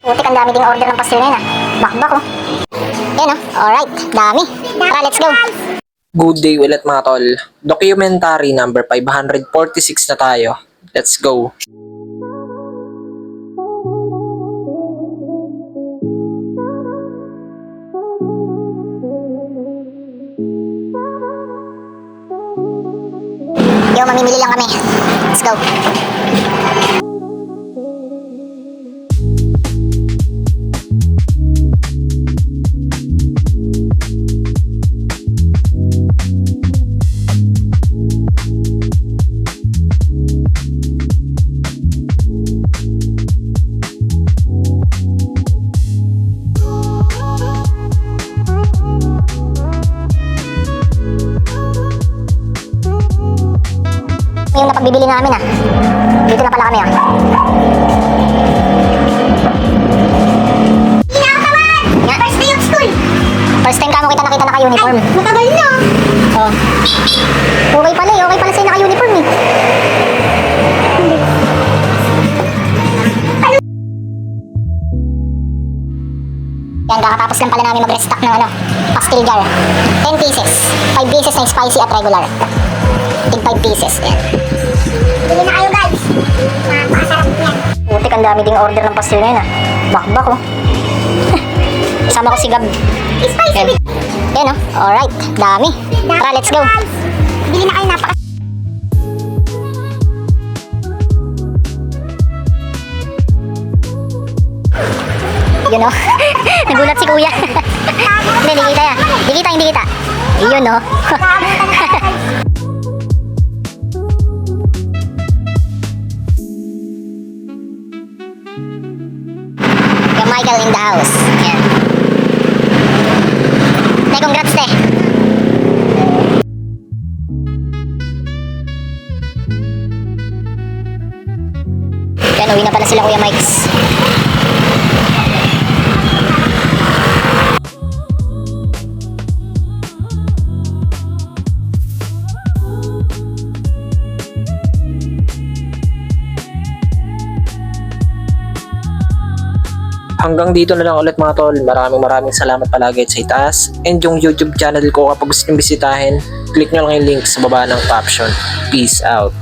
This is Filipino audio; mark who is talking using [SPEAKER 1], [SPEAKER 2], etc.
[SPEAKER 1] Putik, ang dami ding order ng pastil na yun ah. Bakbak oh. Yan oh, alright, dami. Tara, let's go.
[SPEAKER 2] Good day ulit mga tol. Documentary number 546 na tayo. Let's go.
[SPEAKER 1] Yo, mamimili lang kami. Let's go. Yung napagbibili namin ah. Dito na pala kami ah. Nga? First day of school. First time ka mo kita nakita naka-uniform. Ay, matagal na. Oh. Okay pala eh. Okay pala sa'yo naka-uniform eh. Yan, kakatapos lang pala namin mag-restock ng ano, pastil jar. 10 pieces. 5 pieces na spicy at regular. Tig 5 pieces. Yan. Bili na kayo guys. Napakasarap yan. Putik, ang dami ding order ng pastil na yun ah. Bakbak oh. Kasama ko si Gab. Spicy. Yan oh. Alright. Dami. Tara, let's go. Bili na kayo, napaka... Yun oh. Nagulat si kuya. Hindi kita yan. Hindi kita. Yun oh. Yung Michael in the house. Yan. Te, congrats te. Yan, uwi na pala sila Kuya Mikes.
[SPEAKER 2] Hanggang dito na lang ulit mga tol. Maraming salamat palagi sa itaas. And yung YouTube channel ko, kapag gusto nyo bisitahin, click nyo lang yung link sa baba ng caption. Peace out.